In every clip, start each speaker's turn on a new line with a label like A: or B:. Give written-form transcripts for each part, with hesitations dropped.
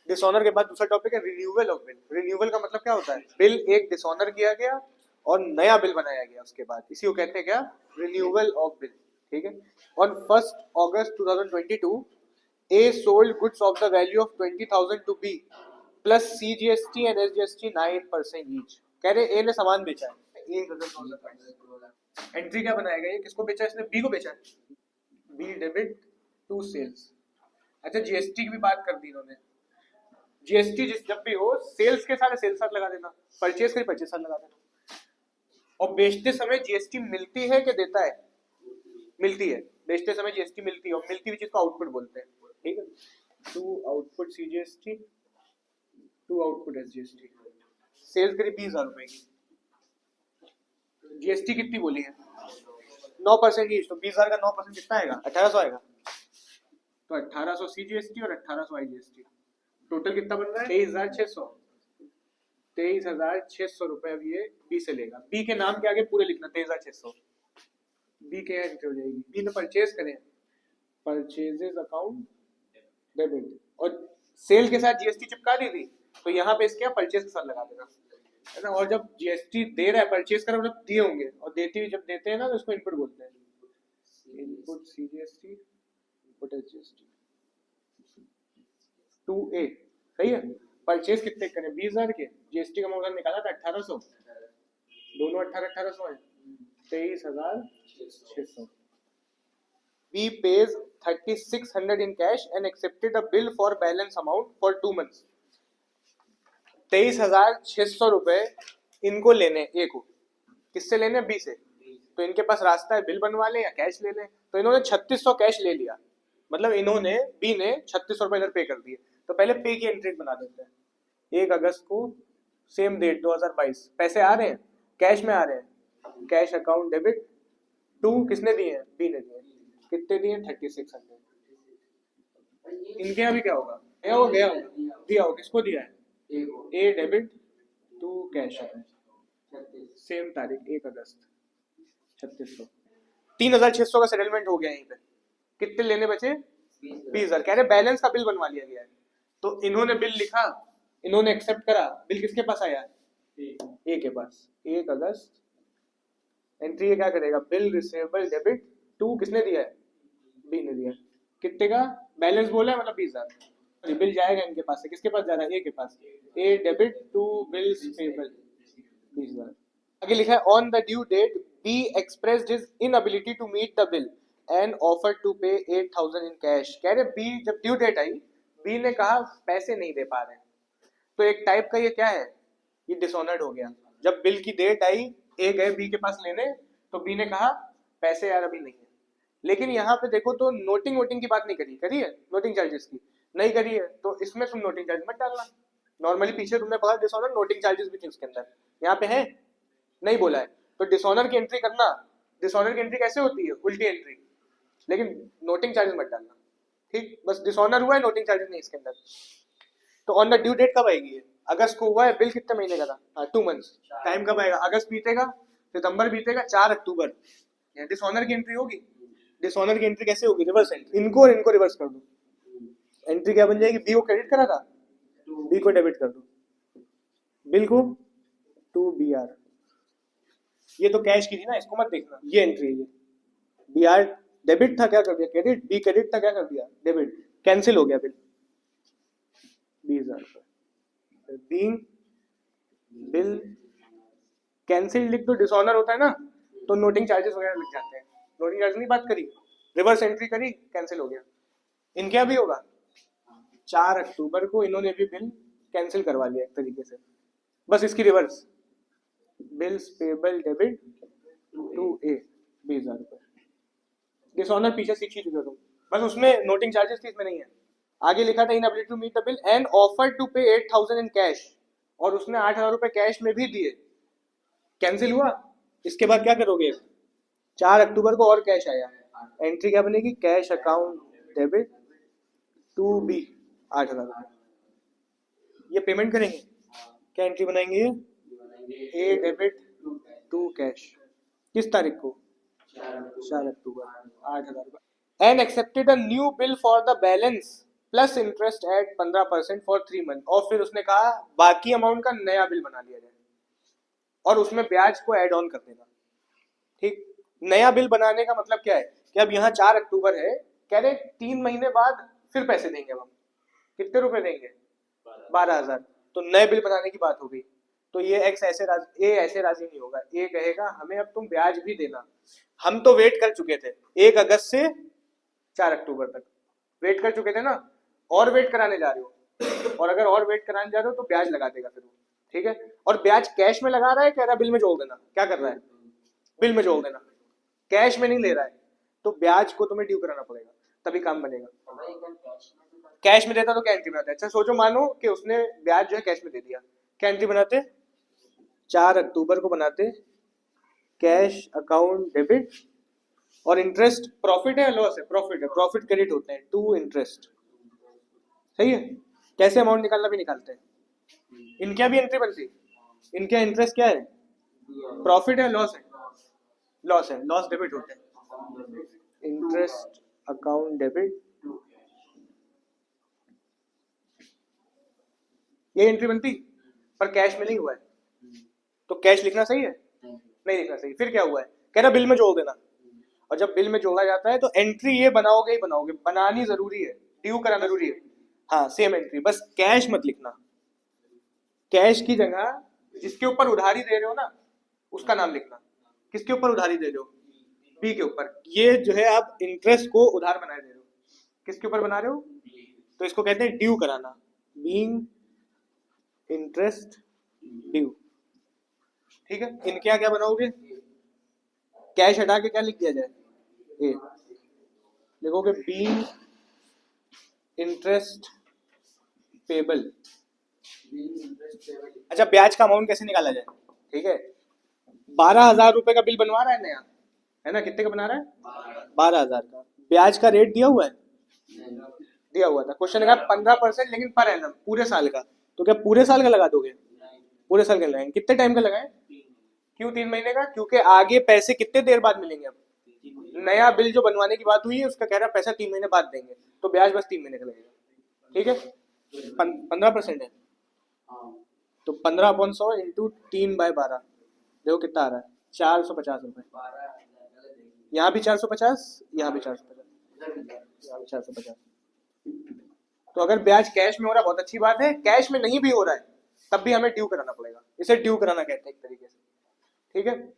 A: Dishonour के बाद दूसरा टॉपिक है रिन्यूअल ऑफ बिल। रिन्यूअल का मतलब क्या होता है? बिल एक डिसऑनर किया गया और नया बिल बनाया गया उसके बाद, इसी को कहते हैं क्या? Renewal of bill. ठीक है। On 1 August 2022 A sold goods of the value of 20,000 to B plus CGST and SGST 9% each. कह रहे ए ने सामान बेचा है 1 अगस्त 2022। एंट्री क्या बनाएगा? ये किसको बेचा? इसने बी को बेचा है। B debit to sales. अच्छा, जीएसटी की भी बात कर दी इन्होंने। जीएसटी जब भी हो सेल्स के साथ सेल्स साथ लगा देना, परचेज के परचेज साथ लगा देना। और बेचते समय जीएसटी मिलती है कि देता है? मिलती है। बेचते समय जीएसटी मिलती है, और मिलती हुई चीज को आउटपुट बोलते हैं। ठीक है। To output CGST, to output SGST. Sales करीब 20,000 रुपए की। जीएसटी कितनी बोली है? 9% ईच। तो 20,000 का 9% कितना आएगा? 1,800 आएगा। तो 1,800 सीजीएसटी और 1,800 आईजीएसटी, टोटल कितना बन रहा है? 23,600। 23,600 रुपए अब ये बी से लेगा। बी के नाम के आगे पूरे लिखना 23,600। बी के एंट्री हो जाएगी। बी ने परचेज करें, परचेजेस अकाउंट डेबिट, और सेल के साथ जीएसटी चिपका दी थी, तो यहाँ पे इसके परचेज के साथ लगा देना, है ना। और जब जीएसटी दे रहा है, परचेज कर रहा है, मतलब दिए होंगे, और देते हुए जब देते हैं ना, तो इसको इनपुट बोलते हैं। Input CGST, input SGST. 2A सही है। परचेज कितने करें? 20,000 के। जीएसटी का मामला निकाला था 1,800, दोनों 18,1800 है। 23,600। We pays 3,600 in cash and accepted a bill for balance amount for 2 months। 23,600 रुपए इनको लेने, ए को। किससे लेने? बी से। तो इनके पास रास्ता है, बिल बनवा ले या कैश ले ले। तो इन्होंने 3,600 कैश ले लिया, मतलब इन्होंने, बी ने 3,600 रुपए इधर पे कर दिए। तो पहले पे की एंट्री बना देते हैं। 1 अगस्त को, सेम डेट 2022, पैसे आ रहे हैं, कैश में आ रहे हैं। कैश अकाउंट डेबिट टू, किसने दिए हैं? बी ने दिए। कितने दिए? 3,600। इनके यहाँ भी क्या होगा? गया होगा, गया होगा, दिया होगा। किसको दिया है? ए डेबिट टू कैश, सेम तारीख 1 अगस्त 3,600। 3,600 का सेटलमेंट हो गया यहीं पे। कितने लेने बचे? 20,000। कह रहे बैलेंस का बिल बनवा लिया गया है। तो इन्होंने बिल लिखा, इन्होंने एक्सेप्ट करा, बिल किसके पास आया? ए के पास। 1 अगस्त एंट्री क्या करेगा? बिल रिसीवेबल डेबिट टू, किसने दिया है? बी ने दिया। कितने का बैलेंस बोला है? मतलब 20,000। बिल जाएगा इनके पास से, किसके पास जा रहा है? ए के पास। A debit to bill payable 20,000। आगे लिखा है on the due date B expressed his inability to meet the bill and offer to pay 8,000 in cash. कह रहे बी, जब ड्यू डेट आई, बी ने कहा पैसे नहीं दे पा रहे। तो एक टाइप का ये क्या है? ये डिसऑनर्ड हो गया। जब बिल की डेट आई, ए गए बी के पास लेने, तो बी ने कहा पैसे यार अभी नहीं है। लेकिन यहाँ पे देखो तो नोटिंग वोटिंग की बात नहीं करी, करी है? नोटिंग चार्जेस की नहीं करी है, तो इसमें तुम नोटिंग चार्ज मत डालना। नॉर्मली पीछे तुमने पढ़ा डिसऑनर, नोटिंग चार्जेस भी थी उसके अंदर, यहाँ पे है नहीं बोला है। तो डिसऑनर की एंट्री करना, डिसऑनर की एंट्री कैसे होती है? उल्टी एंट्री। लेकिन नोटिंग चार्जेस मत डालना, ठीक। बस डिसऑनर हुआ है, नोटिंग चार्जेस नहीं इसके अंदर। तो ऑन द ड्यू डेट कब आएगी? अगस्त को हुआ है, बिल कितने महीने का था? 2 मंथ्स। टाइम कब आएगा? अगस्त बीतेगा, सितंबर बीतेगा, 4 अक्टूबर डिसऑनर की एंट्री होगी। डिसऑनर की एंट्री कैसे होगी? Reverse entry. इनको और इनको रिवर्स कर दो। एंट्री क्या बन जाएगी? बी को क्रेडिट करा था, बी को डेबिट कर दो, बिल को टू बी आर। ये तो कैश की थी ना, इसको मत देखना, ये एंट्री है। ये बी आर डेबिट था, क्या कर दिया? क्रेडिट। बी क्रेडिट था, क्या कर दिया? डेबिट। कैंसिल हो गया बिल 20,000 रुपए। बीइंग बिल कैंसिल लिख दो, डिसऑनर होता है ना, तो नोटिंग चार्जेस वगैरह लग जाते हैं। नोटिंग चार्जेस नहीं बात करी, रिवर्स एंट्री करी, कैंसिल हो गया। इनके यहाँ भी होगा। 4 अक्टूबर को इन्होंने भी बिल कैंसिल करवा लिया एक तरीके से, बस इसकी reverse. Bills payable debit to A 20,000 रुपए। डिसऑनर पीछे सीख ही चुके हो तुम, बस उसमें नोटिंग चार्जेस थी, इसमें नहीं है। आगे लिखा था inability to meet the bill and offer to pay 8,000 in cash, और उसने 8,000 रुपए कैश में भी दिए। कैंसिल हुआ, इसके बाद क्या करोगे? 4 अक्टूबर को और कैश आया, एंट्री क्या बनेगी? Cash account debit to B 8,000 रुपए। ये पेमेंट करेंगे, क्या एंट्री बनाएंगे? ए डेबिट टू कैश, किस तारीख को? 4 अक्टूबर 8,000 रुपए। And accepted a new bill for the balance plus interest eight 15% for 3 month. और फिर उसने कहा बाकी अमाउंट का नया बिल बना लिया जाए और उसमें ब्याज को ऐड ऑन कर देना। ठीक, नया बिल बनाने का मतलब क्या है कि अब यहाँ 4 अक्टूबर है, कह रहे 3 महीने बाद फिर पैसे देंगे हम। कितने रुपए देंगे? 12,000। तो नए बिल बनाने की बात हो गई। तो ये एक्स ऐसे राजी, ए ऐसे राजी नहीं होगा। ए कहेगा हमें अब तुम ब्याज भी देना। हम तो वेट कर चुके थे 1 अगस्त से 4 अक्टूबर तक वेट कर चुके थे ना, और वेट कराने जा रहे हो, और अगर और वेट कराने जा रहे हो तो ब्याज लगा देगा फिर वो। ठीक है, और ब्याज कैश में लगा रहा है, कह रहा है बिल में जोड़ देना। क्या कर रहा है? बिल में जोड़ देना, कैश में नहीं ले रहा है। तो ब्याज को तुम्हें ड्यू कराना पड़ेगा, तभी काम बनेगा। कैश में देता तो क्या एंट्री बनाते? अच्छा सोचो, मानो कि उसने ब्याज जो है कैश में दे दिया, क्या एंट्री बनाते? 4 अक्टूबर को बनाते कैश अकाउंट डेबिट, और इंटरेस्ट प्रॉफिट है लॉस है? प्रॉफिट है, प्रॉफिट क्रेडिट होते हैं टू इंटरेस्ट। सही है। कैसे अमाउंट निकालना भी निकालते हैं। इनके भी एंट्री बनती, इनके इंटरेस्ट क्या है? प्रॉफिट है लॉस है? लॉस है, लॉस डेबिट होते हैं। इंटरेस्ट अकाउंट डेबिट, ये एंट्री बनती, पर कैश में नहीं हुआ है। तो कैश लिखना सही है? नहीं लिखना सही। फिर क्या हुआ है? कह रहा बिल में जोड़ देना। और जब बिल में जोड़ा जाता है तो एंट्री ये बनाओगे ही बनाओगे, बनानी जरूरी है, ड्यू कराना जरूरी है। हाँ सेम एंट्री, बस कैश मत लिखना। कैश की जगह जिसके ऊपर उधारी दे रहे हो ना उसका नाम लिखना। किसके ऊपर उधारी दे रहे हो? बी के ऊपर। ये जो है आप इंटरेस्ट को उधार बनाए दे रहे हो, किसके ऊपर बना रहे हो? तो इसको कहते हैं ड्यू कराना, बीइंग इंटरेस्ट ड्यू। ठीक है, इनके यहाँ क्या बनाओगे? कैश हटा के क्या लिख दिया जाए? ए लिखोगे बीइंग इंटरेस्ट पेबल। अच्छा ब्याज का अमाउंट कैसे निकाला जाए? ठीक है, 12,000 रुपए का बिल बनवा रहा है नया, है ना? कितने का बना रहा है? 12,000 का। ब्याज का रेट दिया हुआ है? दिया हुआ था। क्वेश्चन का 15%, लेकिन पर एनम, पूरे साल का। तो क्या पूरे साल का लगा दोगे? पूरे साल का लगाएंगे। कितने टाइम का लगाएं? क्यों 3 महीने का? क्योंकि आगे पैसे कितने देर बाद मिलेंगे। अब नया बिल जो बनवाने की बात हुई है उसका कह रहा है पैसा 3 महीने बाद देंगे, तो ब्याज बस 3 महीने का लगेगा। ठीक है, 15% है, तो 15/100 इंटू 3/12, देखो कितना आ रहा है? 450 रुपए। यहाँ भी 450, यहाँ भी 450, यहाँ भी 450। तो अगर ब्याज कैश में हो रहा है बहुत अच्छी बात है, कैश में नहीं भी हो रहा है तब भी हमें ड्यू कराना पड़ेगा। इसे ड्यू कराना कहते हैं एक तरीके से। ठीक है,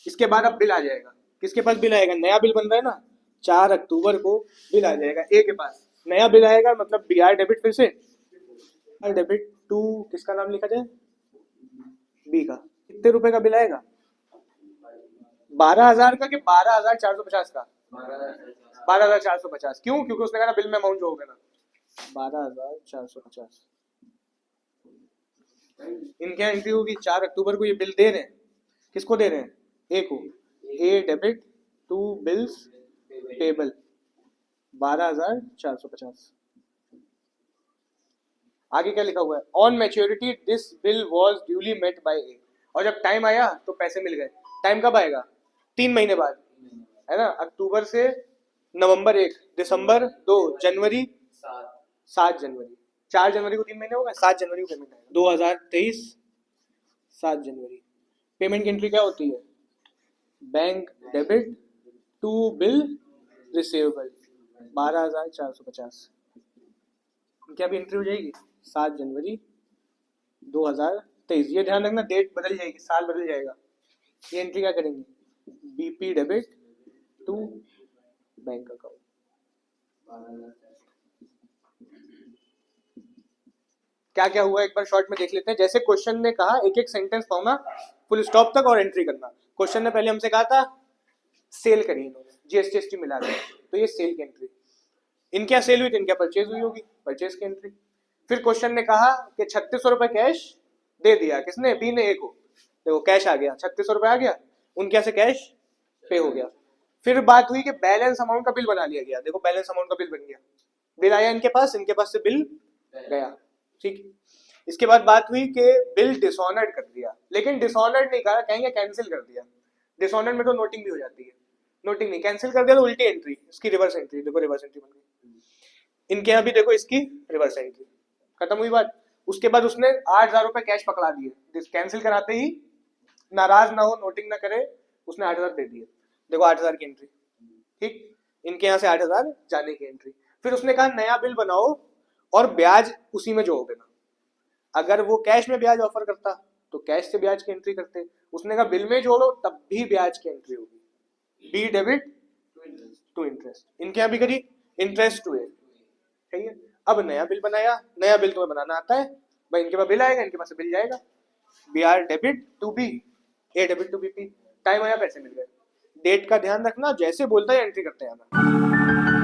A: इसके बाद अब बिल आ जाएगा। किसके पास बिल आएगा? नया बिल बन रहा है ना, 4 अक्टूबर को बिल आ जाएगा ए के पास। नया बिल आएगा मतलब बीआर डेबिट, फिर से डेबिट टू किसका नाम लिखा जाए? बी का। कितने रुपए का बिल आएगा? 12,000 का कि 12,450 का? 12,450। क्यों? क्योंकि उसने कहा बिल में अमाउंट जो होगा ना 12,450। इनके एंट्री होगी 4 अक्टूबर को ये बिल दे रहे हैं। किसको दे रहे हैं? ए को। A debit to bills payable 12,450। आगे क्या लिखा हुआ है? On maturity this bill was duly met by A. और जब टाइम आया तो पैसे मिल गए। टाइम कब आएगा? 3 महीने बाद, है ना? अक्टूबर से नवंबर 1, दिसंबर 2, जनवरी 7 जनवरी, 4 जनवरी को 3 महीने हो गए, 7 जनवरी को पेमेंट आएगा। 2023 7 जनवरी। पेमेंट की एंट्री क्या होती है? Bank debit to bill receivable 12,450। क्या भी एंट्री हो जाएगी? 7 जनवरी 2023। ये ध्यान रखना, डेट बदल जाएगी, साल बदल जाएगा। ये एंट्री क्या करेंगे? BP debit to bank account. क्या क्या हुआ एक बार शॉर्ट में देख लेते हैं। जैसे क्वेश्चन ने कहा एक एक सेंटेंस पढ़ना फुल स्टॉप तक और एंट्री करना। क्वेश्चन ने पहले हमसे कहा था सेल करी इन्होंने, जीएसटी मिला के, तो ये सेल की एंट्री। इनके सेल हुई तो इनके परचेज हुई होगी, परचेज की एंट्री। फिर क्वेश्चन ने कहा कि 3600 रुपए कैश दे दिया, किसने? बी ने ए को। देखो कैश आ गया, 3600 रुपए आ गया, उनके से कैश पे हो गया। फिर बात हुई कि बैलेंस अमाउंट का बिल बना लिया गया। देखो बैलेंस अमाउंट का बिल बन गया, बिल आया इनके पास से बिल गया। ठीक, इसके बाद बात हुई कि बिल डिसऑनर्ड कर दिया, लेकिन डिसऑनर्ड नहीं कहा, कहेंगे कैंसिल कर दिया। डिसऑनर्ड में तो नोटिंग भी हो जाती है, नोटिंग नहीं, कैंसिल कर दिया तो उल्टी एंट्री, इसकी रिवर्स एंट्री। देखो रिवर्स एंट्री बन गई। इनके यहाँ भी देखो इसकी रिवर्स एंट्री, खत्म हुई बात। उसके बाद उसने 8,000 रुपए कैश पकड़ा दिए, कैंसिल कराते ही नाराज ना हो, नोटिंग ना करे, उसने 8,000 दे दिए। देखो 8,000 की एंट्री, ठीक। इनके यहाँ से 8,000 जाने की एंट्री। फिर उसने कहा नया बिल बनाओ और ब्याज उसी में जोड़ देना। अगर वो कैश में ब्याज ऑफर करता तो कैश से ब्याज की एंट्री करते, उसने कहा बिल में जोड़ो तब भी ब्याज की एंट्री होगी, बी डेबिट टू इंटरेस्ट। इनके यहाँ भी करी इंटरेस्ट टू ए, सही है। अब नया बिल बनाया, नया बिल तुम्हें बनाना आता है भाई, इनके पास बिल आएगा, इनके पास से बिल जाएगा, B R debit to B, A debit to B P. Time आया, पैसे मिल गए। डेट का ध्यान रखना, जैसे बोलता है एंट्री करते हैं।